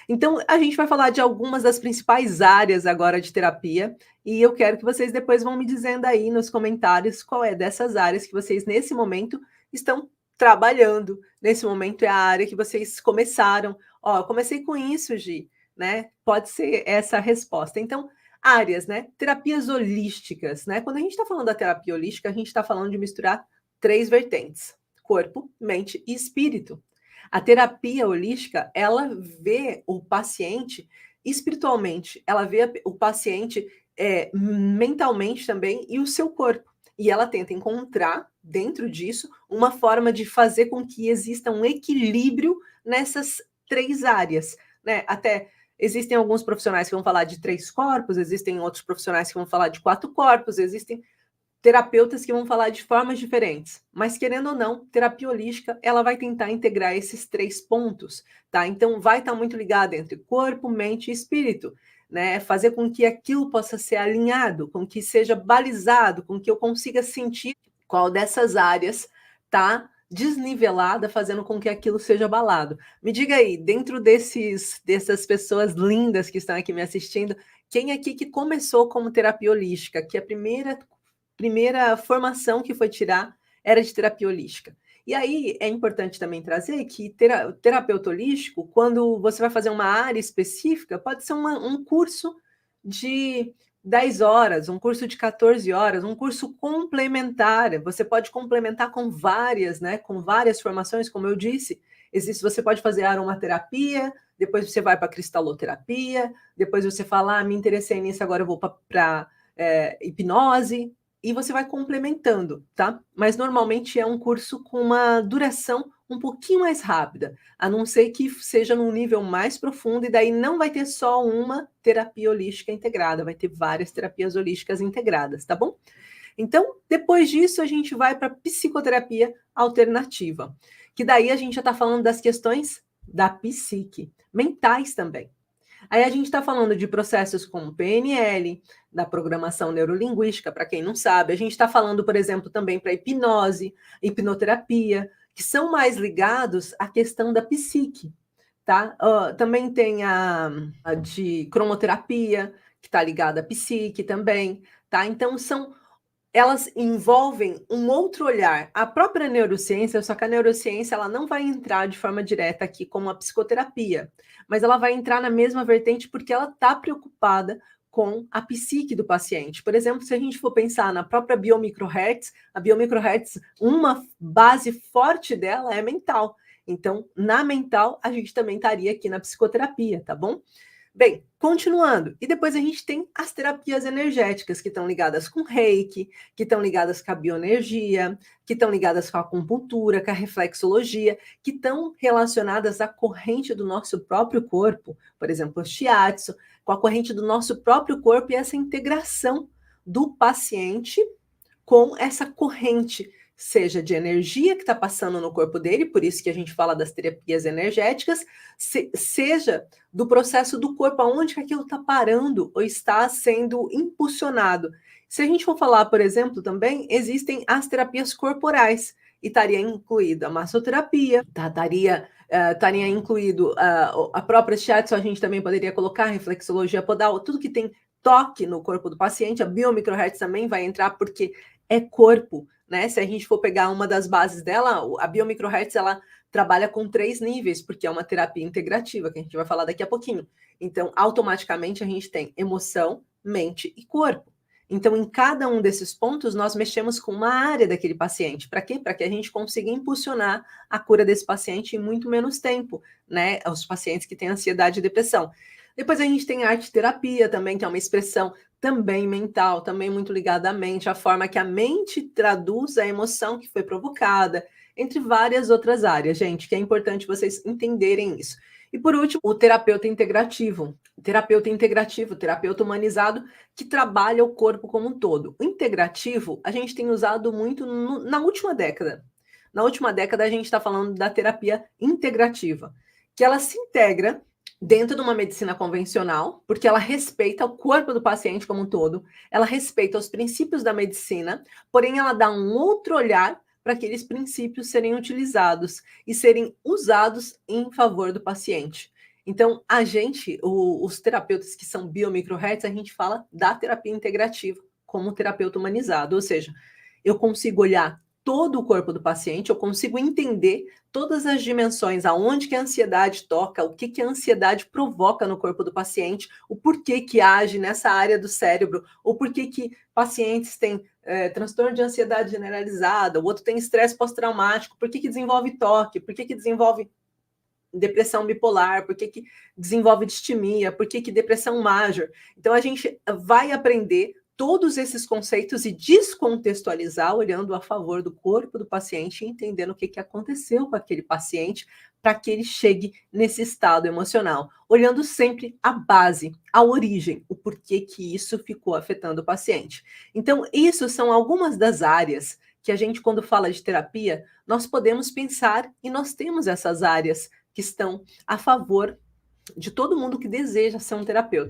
Então, a gente vai falar de algumas das principais áreas agora de terapia, e eu quero que vocês depois vão me dizendo aí nos comentários qual é dessas áreas que vocês, nesse momento, estão trabalhando. Nesse momento é a área que vocês começaram. Ó, eu comecei com isso, Gi, né? Pode ser essa a resposta. Então, áreas, né? Terapias holísticas, né? Quando a gente está falando da terapia holística, a gente está falando de misturar três vertentes: corpo, mente e espírito. A terapia holística, ela vê o paciente espiritualmente, ela vê o paciente mentalmente também e o seu corpo. E ela tenta encontrar, dentro disso, uma forma de fazer com que exista um equilíbrio nessas três áreas, né? Até existem alguns profissionais que vão falar de 3 corpos, existem outros profissionais que vão falar de 4 corpos, existem terapeutas que vão falar de formas diferentes, mas querendo ou não, terapia holística, ela vai tentar integrar esses 3 pontos, tá? Então vai estar muito ligado entre corpo, mente e espírito, né? Fazer com que aquilo possa ser alinhado, com que seja balizado, com que eu consiga sentir qual dessas áreas tá desnivelada, fazendo com que aquilo seja abalado. Me diga aí, dentro dessas pessoas lindas que estão aqui me assistindo, quem aqui que começou como terapia holística, que a primeira formação que foi tirar era de terapia holística. E aí é importante também trazer que terapeuta holístico, quando você vai fazer uma área específica, pode ser um curso de 10 horas, um curso de 14 horas, um curso complementar. Você pode complementar com várias, né? Com várias formações, como eu disse. Você pode fazer aromaterapia, depois você vai para cristaloterapia, depois você fala, me interessei nisso, agora eu vou para hipnose, e você vai complementando, tá? Mas normalmente é um curso com uma duração um pouquinho mais rápida, a não ser que seja num nível mais profundo, e daí não vai ter só uma terapia holística integrada, vai ter várias terapias holísticas integradas, tá bom? Então, depois disso, a gente vai para psicoterapia alternativa, que daí a gente já está falando das questões da psique, mentais também. Aí a gente está falando de processos como PNL, da programação neurolinguística, para quem não sabe. A gente está falando, por exemplo, também para hipnose, hipnoterapia, que são mais ligados à questão da psique, tá? Também tem a de cromoterapia, que está ligada à psique também, tá? Então, elas envolvem um outro olhar. A própria neurociência, só que a neurociência ela não vai entrar de forma direta aqui como a psicoterapia, mas ela vai entrar na mesma vertente porque ela está preocupada com a psique do paciente. Por exemplo, se a gente for pensar na própria biomicrohertz, a biomicrohertz, uma base forte dela é mental. Então, na mental, a gente também estaria aqui na psicoterapia, tá bom? Bem, continuando, e depois a gente tem as terapias energéticas que estão ligadas com reiki, que estão ligadas com a bioenergia, que estão ligadas com a acupuntura, com a reflexologia, que estão relacionadas à corrente do nosso próprio corpo, por exemplo, o shiatsu, com a corrente do nosso próprio corpo e essa integração do paciente com essa corrente, seja de energia que está passando no corpo dele, por isso que a gente fala das terapias energéticas, seja do processo do corpo, aonde que aquilo está parando ou está sendo impulsionado. Se a gente for falar, por exemplo, também existem as terapias corporais, e estaria incluída a massoterapia, estaria incluído a própria shiatsu, a gente também poderia colocar reflexologia podal, tudo que tem toque no corpo do paciente, a biomicrohertz também vai entrar, porque é corpo, né? Se a gente for pegar uma das bases dela, a biomicrohertz, ela trabalha com 3 níveis, porque é uma terapia integrativa, que a gente vai falar daqui a pouquinho. Então, automaticamente, a gente tem emoção, mente e corpo. Então, em cada um desses pontos, nós mexemos com uma área daquele paciente. Para quê? Para que a gente consiga impulsionar a cura desse paciente em muito menos tempo, né? Os pacientes que têm ansiedade e depressão. Depois a gente tem a arte terapia também, que é uma expressão também mental, também muito ligada à mente, a forma que a mente traduz a emoção que foi provocada, entre várias outras áreas, gente, que é importante vocês entenderem isso. E por último, o terapeuta integrativo. Terapeuta humanizado, que trabalha o corpo como um todo. O integrativo, a gente tem usado muito na última década. Na última década, a gente está falando da terapia integrativa, que ela se integra dentro de uma medicina convencional, porque ela respeita o corpo do paciente como um todo, ela respeita os princípios da medicina, porém ela dá um outro olhar para aqueles princípios serem utilizados e serem usados em favor do paciente. Então, os terapeutas que são biomicrohertz, a gente fala da terapia integrativa como terapeuta humanizado, ou seja, eu consigo olhar todo o corpo do paciente, eu consigo entender todas as dimensões, aonde que a ansiedade toca, o que que a ansiedade provoca no corpo do paciente, o porquê que age nessa área do cérebro, ou porquê que pacientes têm transtorno de ansiedade generalizada, o outro tem estresse pós-traumático, por que que desenvolve toque, por que que desenvolve depressão bipolar, por que que desenvolve distimia, por que que depressão major. Então, a gente vai aprender todos esses conceitos e descontextualizar, olhando a favor do corpo do paciente e entendendo o que que aconteceu com aquele paciente para que ele chegue nesse estado emocional, olhando sempre a base, a origem, o porquê que isso ficou afetando o paciente. Então, isso são algumas das áreas que a gente, quando fala de terapia, nós podemos pensar e nós temos essas áreas que estão a favor de todo mundo que deseja ser um terapeuta.